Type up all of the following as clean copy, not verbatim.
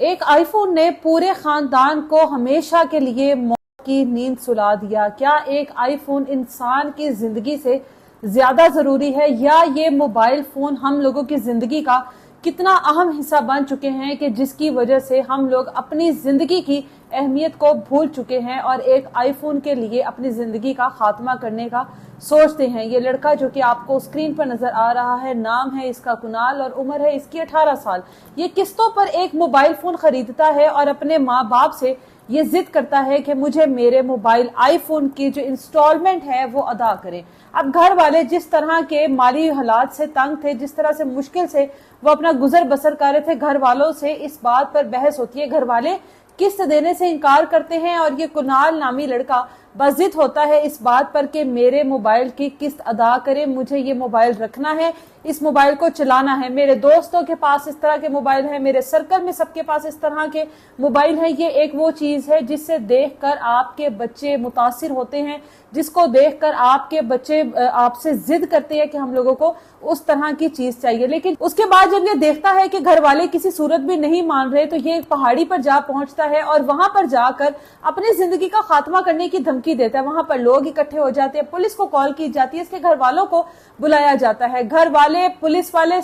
एक आईफोन ने पूरे खानदान को हमेशा के लिए मौत की नींद सुला दिया। क्या एक आईफोन इंसान की जिंदगी से ज्यादा जरूरी है, या ये मोबाइल फोन हम लोगों की जिंदगी का कितना अहम हिस्सा बन चुके हैं कि जिसकी वजह से हम लोग अपनी जिंदगी की अहमियत को भूल चुके हैं और एक आईफोन के लिए अपनी जिंदगी का खात्मा करने का सोचते हैं। ये लड़का जो कि आपको स्क्रीन पर नजर आ रहा है, नाम है इसका कुणाल और उम्र है इसकी 18 साल। ये किस्तों पर एक मोबाइल फोन खरीदता है और अपने माँ बाप से ये जिद करता है कि मुझे मेरे मोबाइल आईफोन की जो इंस्टॉलमेंट है वो अदा करें। अब घर वाले जिस तरह के माली हालात से तंग थे, जिस तरह से मुश्किल से वो अपना गुजर बसर कर रहे थे, घर वालों से इस बात पर बहस होती है। घर वाले किस्त देने से इनकार करते हैं और ये कुणाल नामी लड़का बजिद होता है इस बात पर कि मेरे मोबाइल की किस्त अदा करें, मुझे ये मोबाइल रखना है, इस मोबाइल को चलाना है। मेरे दोस्तों के पास इस तरह के मोबाइल है, मेरे सर्कल में सबके पास इस तरह के मोबाइल है। ये एक वो चीज है जिससे देखकर आपके बच्चे मुतासिर होते हैं, जिसको देखकर आपके बच्चे आपसे जिद करते हैं कि हम लोगों को उस तरह की चीज चाहिए। लेकिन उसके बाद जब ये देखता है कि घर वाले किसी सूरत भी नहीं मान रहे, तो ये एक पहाड़ी पर जा पहुंचता है और वहां पर जाकर अपनी जिंदगी का खात्मा करने की धमकी देता है। वहां पर लोग इकट्ठे हो जाते हैं, पुलिस को कॉल की जाती है, इसके घर वालों को बुलाया जाता है। घर वाले, पुलिस वाले,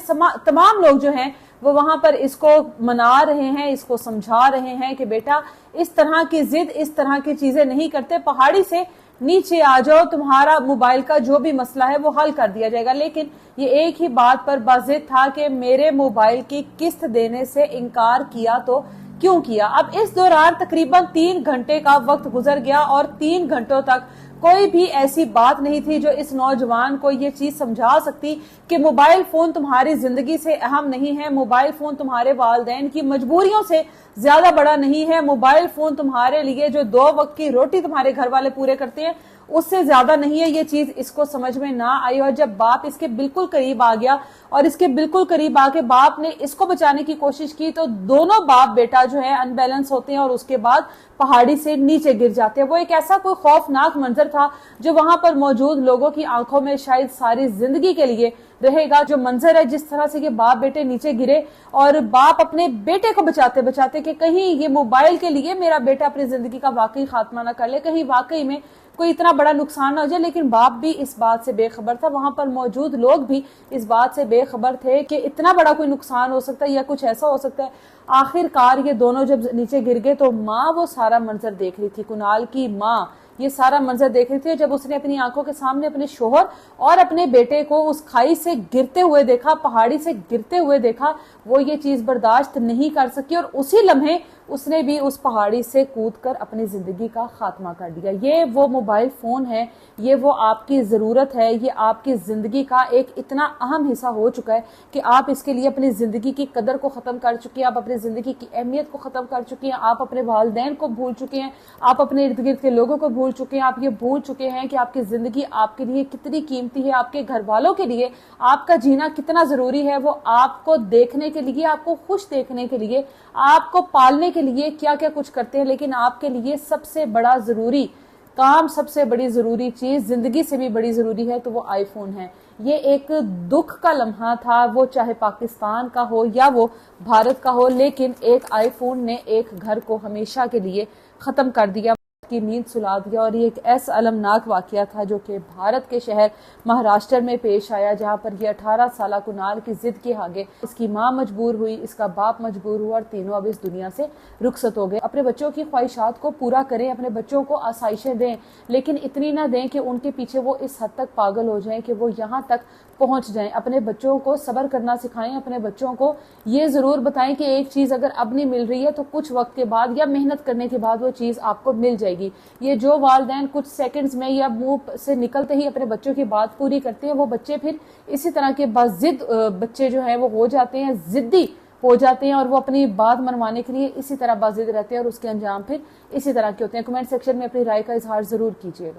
तमाम लोग जो हैं वो वहां पर इसको मना रहे हैं, इसको समझा रहे हैं कि बेटा इस तरह की जिद, इस तरह की चीजें नहीं करते, पहाड़ी से नीचे आ जाओ, तुम्हारा मोबाइल का जो भी मसला है वो हल कर दिया जाएगा। लेकिन ये एक ही बात पर बाजिद था कि मेरे मोबाइल की किस्त देने से इनकार किया तो क्यों किया। अब इस दौरान तकरीबन 3 घंटे का वक्त गुजर गया और 3 घंटों तक कोई भी ऐसी बात नहीं थी जो इस नौजवान को ये चीज समझा सकती कि मोबाइल फोन तुम्हारी जिंदगी से अहम नहीं है, मोबाइल फोन तुम्हारे वालिदैन की मजबूरियों से ज्यादा बड़ा नहीं है, मोबाइल फोन तुम्हारे लिए जो 2 वक्त की रोटी तुम्हारे घर वाले पूरे करते हैं उससे ज्यादा नहीं है। ये चीज इसको समझ में ना आई और जब बाप इसके बिल्कुल करीब आ गया और इसके बिल्कुल करीब आके बाप ने इसको बचाने की कोशिश की, तो दोनों बाप बेटा जो है अनबैलेंस होते हैं और उसके बाद पहाड़ी से नीचे गिर जाते हैं। वो एक ऐसा कोई खौफनाक मंजर था जो वहां पर मौजूद लोगों की आंखों में शायद सारी जिंदगी के लिए रहेगा। जो मंजर है, जिस तरह से ये बाप बेटे नीचे गिरे और बाप अपने बेटे को बचाते बचाते कि कहीं ये मोबाइल के लिए मेरा बेटा अपनी जिंदगी का वाकई खात्मा ना कर ले, कहीं वाकई में कोई इतना बड़ा नुकसान ना हो जाए। लेकिन बाप भी इस बात से बेखबर था, वहां पर मौजूद लोग भी इस बात से बेखबर थे कि इतना बड़ा कोई नुकसान हो सकता है या कुछ ऐसा हो सकता है। आखिरकार ये दोनों जब नीचे गिर गए तो माँ वो सारा मंजर देख रही थी, कुणाल की माँ ये सारा मंजर देख रही थी। जब उसने अपनी आंखों के सामने अपने शोहर और अपने बेटे को उस खाई से गिरते हुए देखा, पहाड़ी से गिरते हुए देखा, वो ये चीज बर्दाश्त नहीं कर सकी और उसी लम्हे उसने भी उस पहाड़ी से कूदकर अपनी जिंदगी का खात्मा कर दिया। ये वो मोबाइल फोन है, ये वो आपकी जरूरत है, ये आपकी जिंदगी का एक इतना अहम हिस्सा हो चुका है कि आप इसके लिए अपनी जिंदगी की कदर को खत्म कर चुके हैं, आप अपनी जिंदगी की अहमियत को खत्म कर चुके हैं, आप अपने वालिदैन को भूल चुके हैं, आप अपने इर्द गिर्द के लोगों को भूल चुके हैं, आप ये भूल चुके हैं कि आपकी जिंदगी आपके लिए कितनी कीमती है, आपके घर वालों के लिए आपका जीना कितना जरूरी है। वो आपको देखने के लिए, आपको खुश देखने के लिए, आपको पालने के लिए क्या क्या कुछ करते हैं, लेकिन आपके लिए सबसे बड़ा जरूरी काम, सबसे बड़ी जरूरी चीज, जिंदगी से भी बड़ी जरूरी है तो वो आईफोन है। ये एक दुख का लम्हा था, वो चाहे पाकिस्तान का हो या वो भारत का हो, लेकिन एक आईफोन ने एक घर को हमेशा के लिए खत्म कर दिया, की नींद सुला दिया। और ये एक ऐसा अलमनाक वाकया था जो कि भारत के शहर महाराष्ट्र में पेश आया, जहां पर ये 18 साल कुणाल की जिद के आगे इसकी माँ मजबूर हुई, इसका बाप मजबूर हुआ और तीनों अब इस दुनिया से रुखसत हो गए। अपने बच्चों की ख्वाहिशात को पूरा करें, अपने बच्चों को आसाइशें दें, लेकिन इतनी ना दें कि उनके पीछे वो इस हद तक पागल हो जाएं कि वो यहाँ तक पहुंच जाएं। अपने बच्चों को सब्र करना सिखाएं, अपने बच्चों को ये जरूर बताएं कि एक चीज अगर अब नहीं मिल रही है तो कुछ वक्त के बाद या मेहनत करने के बाद वो चीज आपको मिल जाएगी। ये जो वालिदैन कुछ सेकंड्स में या मुंह से निकलते ही अपने बच्चों की बात पूरी करते हैं, वो बच्चे फिर इसी तरह के बाजिद बच्चे जो हैं वो हो जाते हैं, जिद्दी हो जाते हैं और वो अपनी बात मनवाने के लिए इसी तरह बाजिद रहते हैं और उसके अंजाम फिर इसी तरह के होते हैं। कमेंट सेक्शन में अपनी राय का इजहार जरूर कीजिएगा।